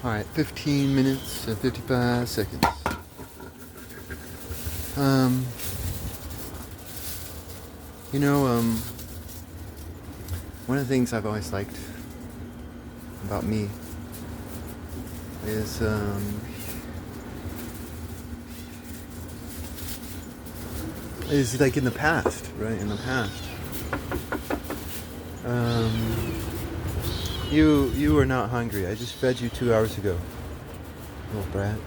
Alright, 15 minutes and 55 seconds. Um, you know, one of the things I've always liked about me is like in the past, right? In the past, you were not hungry. I just fed you 2 hours ago, little brat.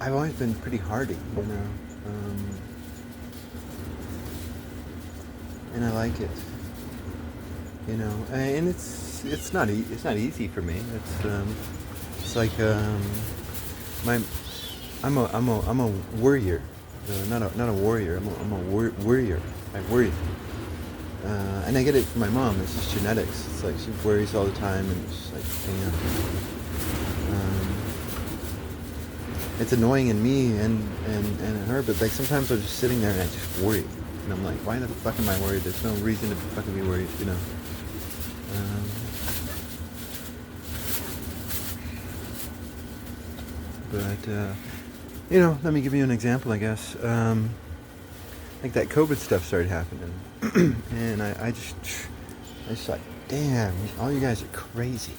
I've always been pretty hardy, and I like it, and it's not easy for me. It's like my I'm a worrier, not a warrior. I'm a worrier. I worry, and I get it from my mom. It's just genetics. It's like she worries all the time, and it's just like, damn. It's annoying in me and in her, but like sometimes I'm just sitting there and I just worry, and I'm like, why the fuck am I worried? There's no reason to fucking be worried, But let me give you an example, I guess. Like that COVID stuff started happening, and I just like, damn, all you guys are crazy.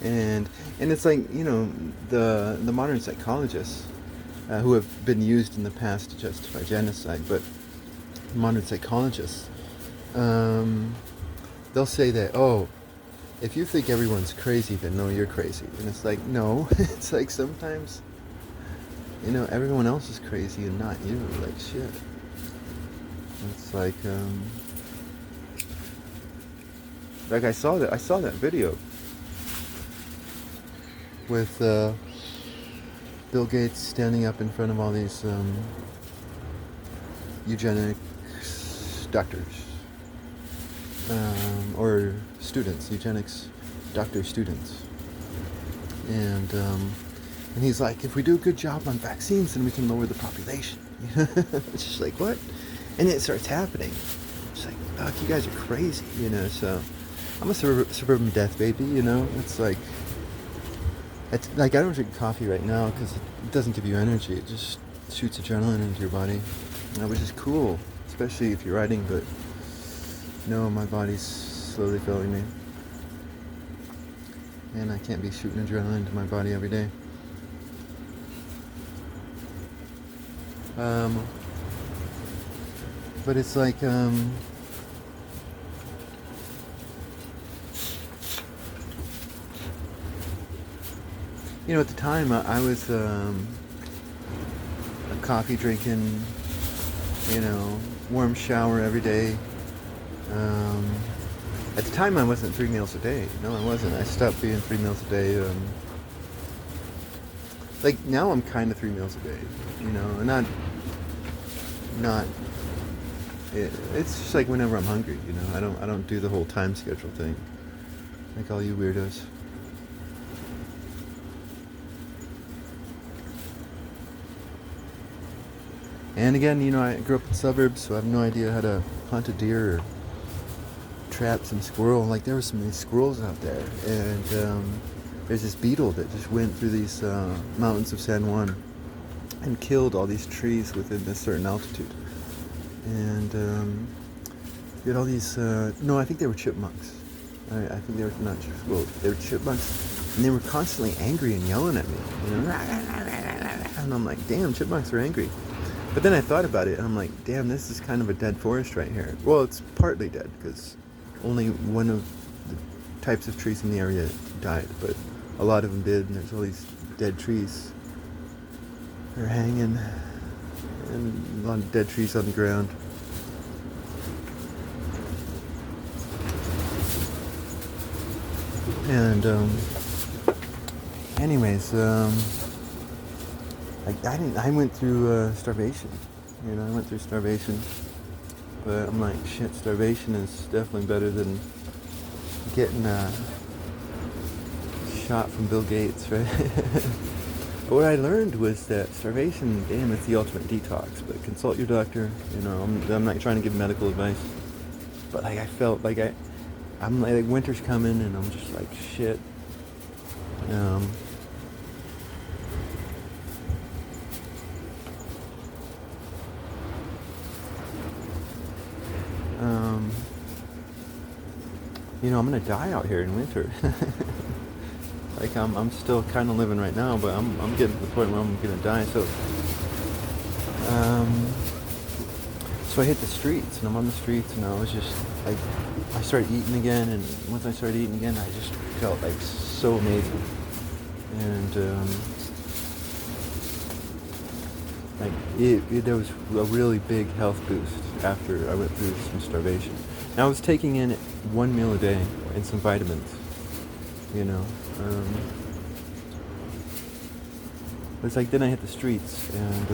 And it's like, the modern psychologists who have been used in the past to justify genocide, but modern psychologists, they'll say that, oh, if you think everyone's crazy, then no, you're crazy. And it's like, no. It's like sometimes, everyone else is crazy and not you. Like, shit. It's like I saw that video with Bill Gates standing up in front of all these eugenics doctors, or students, eugenics doctor students, and he's like, if we do a good job on vaccines, then we can lower the population. It's just like, what? And it starts happening. It's like, fuck, you guys are crazy, So I'm a suburban death baby, It's like, I don't drink coffee right now because it doesn't give you energy. It just shoots adrenaline into your body, which is cool, especially if you're riding. But no, my body's slowly failing me, and I can't be shooting adrenaline into my body every day. But it's like at the time, I was a coffee drinking, warm shower every day. At the time, I wasn't 3 meals a day. No, I wasn't. I stopped being 3 meals a day. Like now, I'm kind of 3 meals a day. And not. It's just like whenever I'm hungry. I don't do the whole time schedule thing, like all you weirdos. And again, I grew up in the suburbs, so I have no idea how to hunt a deer or trap some squirrel. Like, there were so many squirrels out there, and there's this beetle that just went through these mountains of San Juan and killed all these trees within a certain altitude. And you had all these, no, I think they were chipmunks. I think they were not squirrels. They were chipmunks, and they were constantly angry and yelling at me. And I'm like, damn, chipmunks are angry. But then I thought about it, and I'm like, damn, this is kind of a dead forest right here. Well, it's partly dead, because only one of the types of trees in the area died, but a lot of them did, and there's all these dead trees. They're hanging, and a lot of dead trees on the ground. And, anyways, I went through starvation. I went through starvation. But I'm like, shit, starvation is definitely better than getting a shot from Bill Gates, right? But what I learned was that starvation, damn, it's the ultimate detox. But consult your doctor. I'm not trying to give medical advice. But like, I felt like I'm like winter's coming, and I'm just like shit. Um, um, I'm gonna die out here in winter. Like I'm still kind of living right now, but I'm getting to the point where I'm gonna die. Um, so I hit the streets, and I'm on the streets, and I was just like, I started eating again, and once I started eating again, I just felt like so amazing, and like there was a really big health boost after I went through some starvation. And I was taking in one meal a day and some vitamins, you know. It's like then I hit the streets, and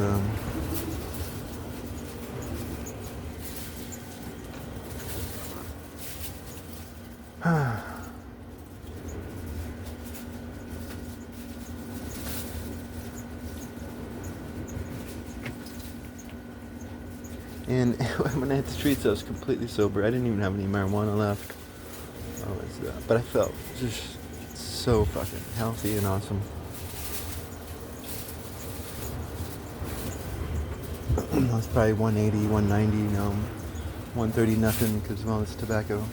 and when I hit the streets, I was completely sober. I didn't even have any marijuana left. But I felt just so fucking healthy and awesome. I was probably 180, 190, now I'm 130 nothing because of all this tobacco.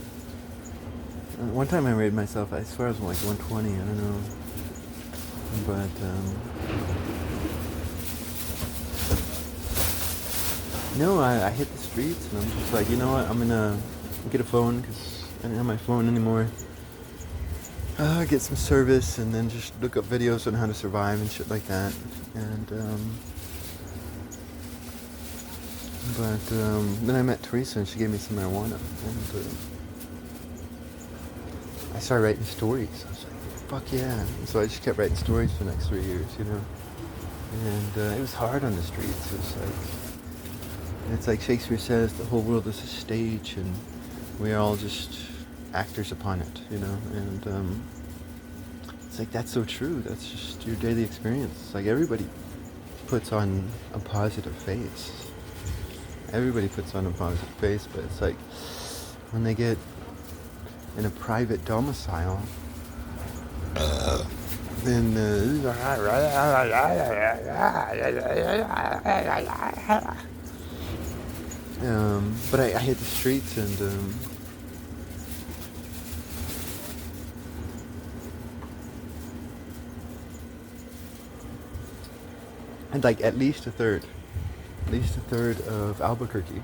One time I rated myself, I swear I was like 120, I don't know. But, no, I hit the streets, and I'm just like, you know what, I'm gonna get a phone because I didn't have my phone anymore. Get some service, and then just look up videos on how to survive and shit like that. And then I met Teresa, and she gave me some marijuana, and I started writing stories. I was like, fuck yeah. And so I just kept writing stories for the next 3 years, And it was hard on the streets. It's like Shakespeare says, the whole world is a stage, and we are all just actors upon it, And it's like, that's so true. That's just your daily experience. It's like everybody puts on a positive face. Everybody puts on a positive face, but it's like when they get in a private domicile, then but I hit the streets, and like at least a third of Albuquerque,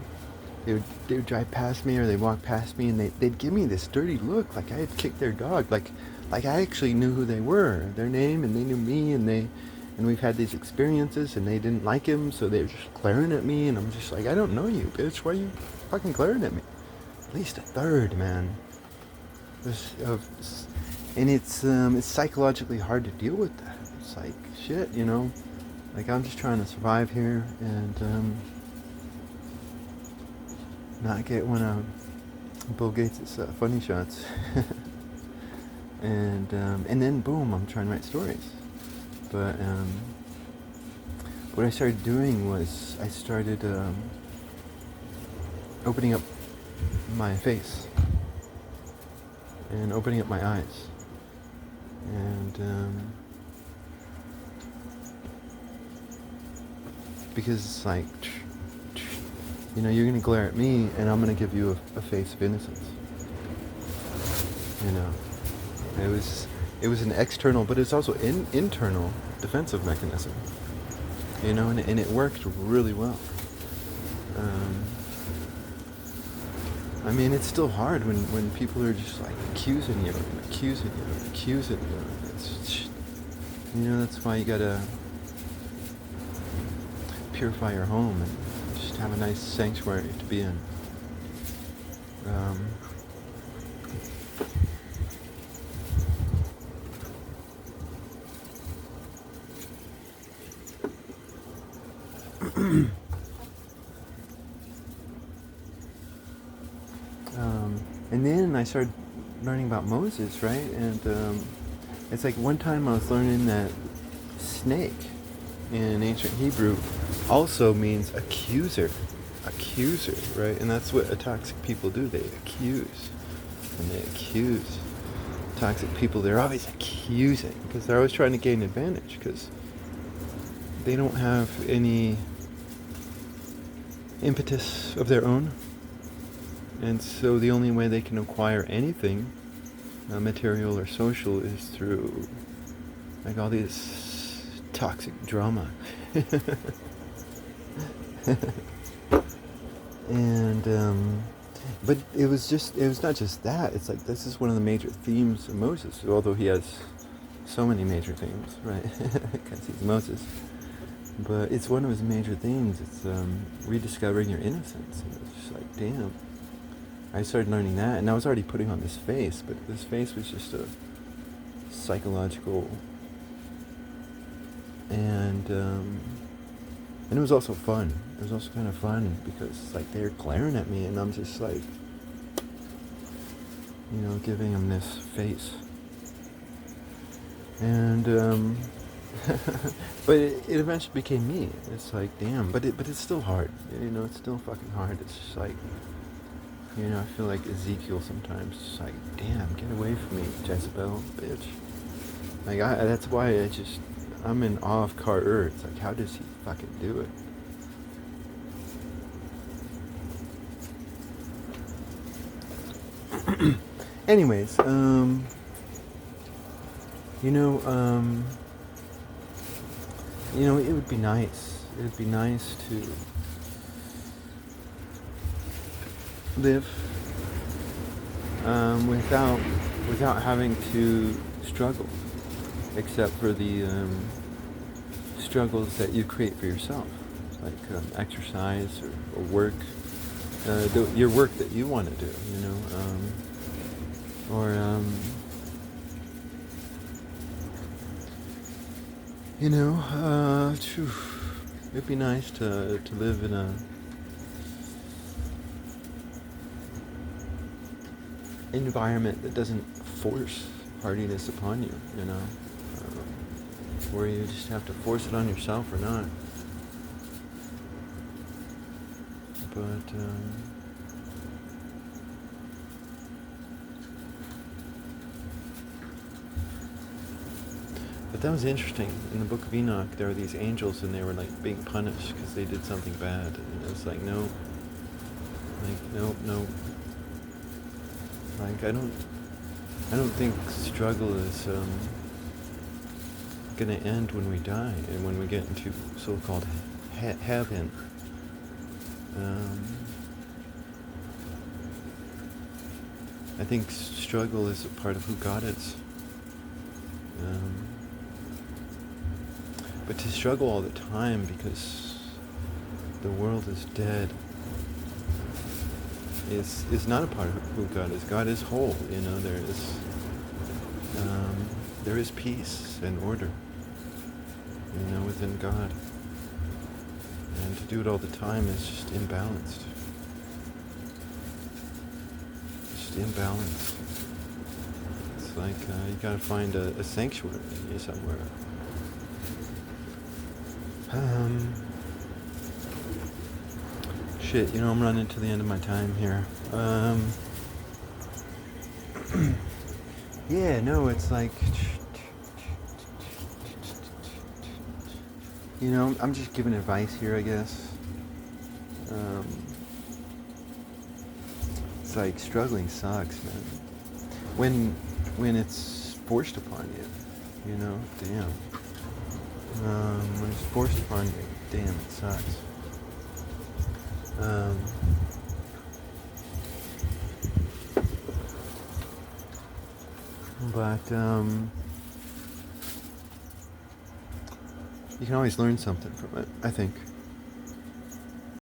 they would drive past me, or they'd walk past me, and they'd give me this dirty look, like I had kicked their dog, like I actually knew who they were, their name, and they knew me, and we've had these experiences, and they didn't like him, so they were just glaring at me, and I'm just like, I don't know you, bitch, why are you fucking glaring at me? At least a third, man. And it's psychologically hard to deal with that. It's like, shit, like I'm just trying to survive here, and not get one of Bill Gates' funny shots. and then boom, I'm trying to write stories. But what I started doing was I started opening up my face and opening up my eyes, and because it's like, you're gonna glare at me, and I'm gonna give you a face of innocence. It was an external, but it's also an internal defensive mechanism. And it worked really well. I mean, it's still hard when people are just like accusing you. It's that's why you gotta purify your home and just have a nice sanctuary to be in. And then I started learning about Moses, right? And it's like one time I was learning that snake in ancient Hebrew also means accuser, right? And that's what toxic people do, they accuse. and they accuse toxic people. They're always accusing because they're always trying to gain advantage because they don't have any impetus of their own, and so the only way they can acquire anything, material or social, is through like all this toxic drama. And but it was not just that. It's like this is one of the major themes of Moses, although he has so many major themes, right? Because he's Moses. But it's one of his major themes. It's rediscovering your innocence. And it's just like, damn. I started learning that, and I was already putting on this face, but this face was just a psychological, and it was also fun. It was also kind of fun because like they're glaring at me, and I'm just like, giving them this face, and but it eventually became me. It's like, damn, but it's still hard. It's still fucking hard. It's just like, I feel like Ezekiel sometimes. It's like, damn, get away from me, Jezebel, bitch. Like, that's why I'm in awe of Carter. It's like, how does he fucking do it? Anyways, it would be nice. It would be nice to live without having to struggle, except for the struggles that you create for yourself, like exercise or work, your work that you want to do, it'd be nice to live in a environment that doesn't force hardiness upon you, where you just have to force it on yourself or not. But that was interesting. In the Book of Enoch, there were these angels, and they were like being punished because they did something bad. And it was like, no. Like, I don't think struggle is gonna end when we die and when we get into so-called heaven. I think struggle is a part of who God is. But to struggle all the time because the world is dead is not a part of who God is. God is whole, there is peace and order, within God. And to do it all the time is just imbalanced. It's like you gotta find a sanctuary somewhere. Shit, I'm running to the end of my time here. Yeah, no, it's like, I'm just giving advice here, I guess. It's like struggling sucks, man. When it's forced upon you, damn. When it's forced upon you, damn, it sucks. But you can always learn something from it, I think.